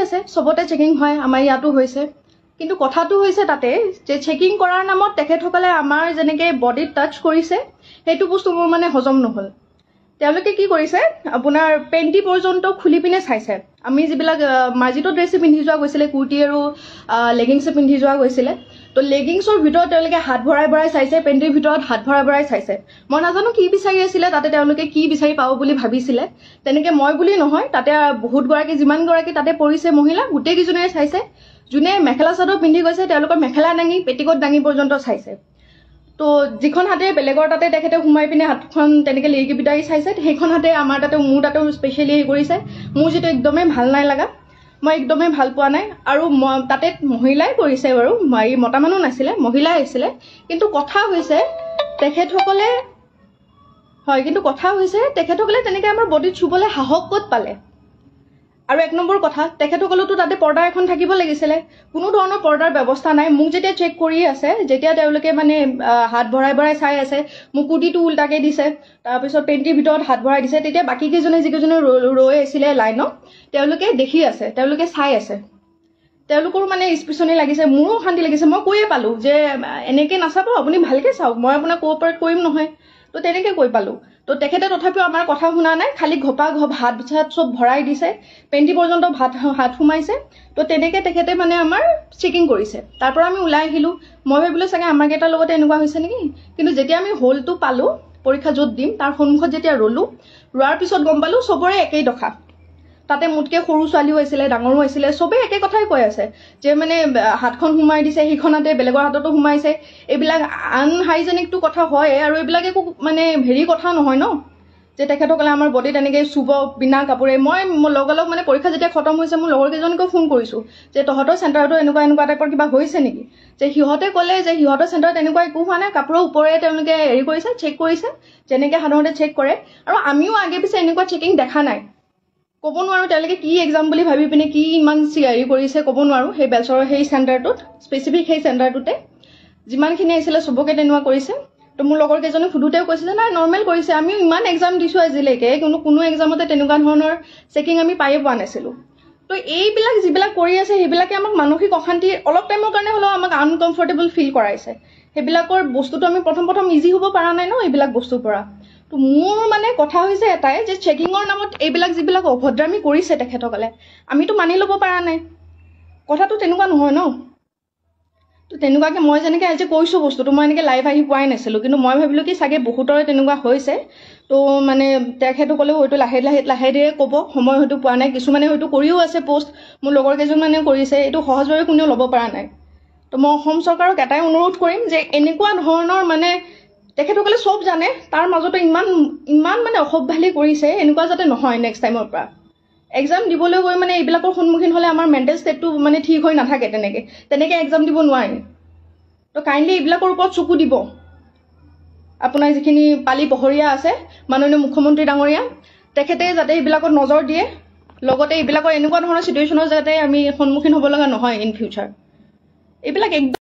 আছে সবতে চেকিং হয় আমাৰ ইয়াতো হৈছে কিন্তু কথাটো হৈছে তাতে যে চেকিং কৰাৰ নামত তেখেতসকলে আমাৰ যেনেকৈ বডিত টাচ কৰিছে সেইটো বস্তু মোৰ মানে হজম নহ'ল তেওঁলোকে কি কৰিছে আপোনাৰ পেণ্টি পৰ্যন্ত খুলি পিনে চাইছে আমি যিবিলাক মাৰ্জিত ড্ৰেছে পিন্ধি যোৱা গৈছিলে কুৰ্তি আৰু লেগিংছে পিন্ধি যোৱা গৈছিলে তো লেগিংছৰ ভিতৰত তেওঁলোকে হাত ভৰাই ভৰাই চাইছে পেণ্টিৰ ভিতৰত হাত ভৰাই ভৰাই চাইছে মই নাজানো কি বিচাৰি আছিলে তাতে তেওঁলোকে কি বিচাৰি পাব বুলি ভাবিছিলে তেনেকৈ মই বুলি নহয় তাতে বহুত গৰাকী যিমান গৰাকী তাতে পৰিছে মহিলা গোটেইকেইজনে চাইছে যোনে মেখেলা চাদৰ পিন্ধি গৈছে তেওঁলোকৰ মেখেলা দাঙি পেটিকোট দাঙি পৰ্যন্ত চাইছে তো যিখন হাতে বেলেগৰ তাতে তেখেতে সোমাই পিনে হাতখন তেনেকৈ লিৰিকি বিদাৰি চাইছে সেইখন হাতে আমাৰ তাতে মোৰ তাতেও স্পেচিয়েলি হেৰি কৰিছে মোৰ যিটো একদমেই ভাল নাই লগা মই একদমেই ভাল পোৱা নাই আৰু তাতে মহিলাই কৰিছে বাৰু এই মতা মানুহ নাছিলে মহিলাই আছিলে কিন্তু কথা হৈছে তেখেতসকলে হয় কিন্তু কথা হৈছে তেখেতসকলে তেনেকৈ আমাৰ বডিত চুবলৈ সাহস ক'ত পালে আৰু এক নম্বৰ কথা তেখেতসকলেতো তাতে পৰ্দা এখন থাকিব লাগিছিলে কোনো ধৰণৰ পৰ্দাৰ ব্যৱস্থা নাই মোক যেতিয়া চেক কৰি আছে যেতিয়া তেওঁলোকে মানে হাত ভৰাই ভৰাই চাই আছে মোক কুৰ্তিটো উল্টাকৈ দিছে তাৰপিছত পেণ্টিৰ ভিতৰত হাত ভৰাই দিছে তেতিয়া বাকীকেইজনে যিকেইজনে ৰৈ আছিলে লাইনত তেওঁলোকে দেখি আছে তেওঁলোকে চাই আছে তেওঁলোকৰো মানে স্পেচনি লাগিছে মোৰো শান্তি লাগিছে মই কৈয়ে পালোঁ যে এনেকৈ নাচাব আপুনি ভালকৈ চাওক মই আপোনাক কোঅপাৰেট কৰিম নহয় তো তেনেকৈ কৈ পালোঁ তো তেখেতে তথাপিও আমাৰ কথা শুনা নাই খালি ঘপা হাত চাত চব ভৰাই দিছে পেণ্টি পৰ্যন্ত হাত সোমাইছে তো তেনেকৈ তেখেতে মানে আমাৰ চেকিং কৰিছে তাৰ পৰা আমি ওলাই আহিলোঁ মই ভাবিলোঁ চাগে আমাৰ কেইটাৰ লগতে এনেকুৱা হৈছে নেকি কিন্তু যেতিয়া আমি হলটো পালোঁ পৰীক্ষা য'ত দিম তাৰ সন্মুখত যেতিয়া ৰ'লোঁ ৰোৱাৰ পিছত গম পালোঁ চবৰে একেই দশা তাতে মোতকৈ সৰু ছোৱালীও আছিলে ডাঙৰো আছিলে চবেই একে কথাই কৈ আছে যে মানে হাতখন সোমাই দিছে সেইখনতে বেলেগৰ হাততো সোমাইছে এইবিলাক আনহাইজেনিকটো কথা হয় আৰু এইবিলাক একো মানে হেৰি কথা নহয় ন যে তেখেতসকলে আমাৰ বডিত এনেকৈ চুব বিনা কাপোৰে মই লগালগ মানে পৰীক্ষা যেতিয়া খতম হৈছে মোৰ লগৰকেইজনকো ফোন কৰিছোঁ যে তহঁতৰ চেণ্টাৰতো এনেকুৱা টাইপৰ কিবা হৈছে নেকি যে সিহঁতে ক'লে যে সিহঁতৰ চেণ্টাৰত এনেকুৱা একো হোৱা নাই কাপোৰৰ ওপৰে তেওঁলোকে হেৰি কৰিছে চেক কৰিছে যেনেকৈ সাধাৰণতে চেক কৰে আৰু আমিও আগে পিছে এনেকুৱা চেকিং দেখা নাই ক'ব নোৱাৰোঁ তেওঁলোকে কি এক্সাম বুলি ভাবি পিনে কি ইমান হেৰি কৰিছে ক'ব নোৱাৰোঁ সেই বেলচৰৰ সেই চেণ্টাৰটোত স্পেচিফিক সেই চেণ্টাৰটোতে যিমানখিনি আহিছিলে চবকে তেনেকুৱা কৰিছে তো মোৰ লগৰ কেইজনে সুধোতেও কৈছে যে নাই নৰ্মেল কৰিছে আমিও ইমান এক্সাম দিছোঁ আজিলৈকে কোনো এক্সামতে তেনেকুৱা ধৰণৰ চেকিং আমি পায়ে পোৱা নাছিলোঁ তো এইবিলাক যিবিলাক কৰি আছে সেইবিলাকে আমাক মানসিক অশান্তি অলপ টাইমৰ কাৰণে হ'লেও আমাক আনকমফৰ্টেবল ফিল কৰাইছে সেইবিলাকৰ বস্তুটো আমি প্ৰথম ইজি হ'ব পৰা নাই ন এইবিলাক বস্তুৰ পৰা তো মোৰ মানে কথা হৈছে এটাই যে চেকিঙৰ নামত এইবিলাক যিবিলাক অভদ্ৰামী কৰিছে তেখেতসকলে আমিতো মানি ল'ব পৰা নাই কথাটো তেনেকুৱা নহয় ন তো তেনেকুৱাকৈ মই যেনেকৈ আজি কৈছোঁ বস্তুটো মই এনেকৈ লাইভ আহি পোৱাই নাছিলোঁ কিন্তু মই ভাবিলোঁ কি চাগে বহুতৰে তেনেকুৱা হৈছে তো মানে তেখেতসকলেও হয়তো লাহে ধীৰে ক'ব সময় হয়তো পোৱা নাই কিছুমানে হয়তো কৰিও আছে পোষ্ট মোৰ লগৰ কেইজনমানেও কৰিছে এইটো সহজভাৱে কোনেও ল'ব পৰা নাই তো মই অসম চৰকাৰক এটাই অনুৰোধ কৰিম যে এনেকুৱা ধৰণৰ মানে তেখেতসকলে চব জানে তাৰ মাজতে ইমান মানে অসভ্যালি কৰিছে এনেকুৱা যাতে নহয় নেক্সট টাইমৰ পৰা এক্সাম দিবলৈ গৈ মানে এইবিলাকৰ সন্মুখীন হ'লে আমাৰ মেণ্টেল ষ্টেটটো মানে ঠিক হৈ নাথাকে তেনেকৈ এক্সাম দিব নোৱাৰি তো কাইণ্ডলি এইবিলাকৰ ওপৰত চকু দিব আপোনাৰ যিখিনি পালি পহৰীয়া আছে মাননীয় মুখ্যমন্ত্ৰী ডাঙৰীয়া তেখেতে যাতে এইবিলাকত নজৰ দিয়ে লগতে এইবিলাকৰ এনেকুৱা ধৰণৰ চিটুৱেশ্যনৰ যাতে আমি সন্মুখীন হ'ব লগা নহয় ইন ফিউচাৰ এইবিলাক একদম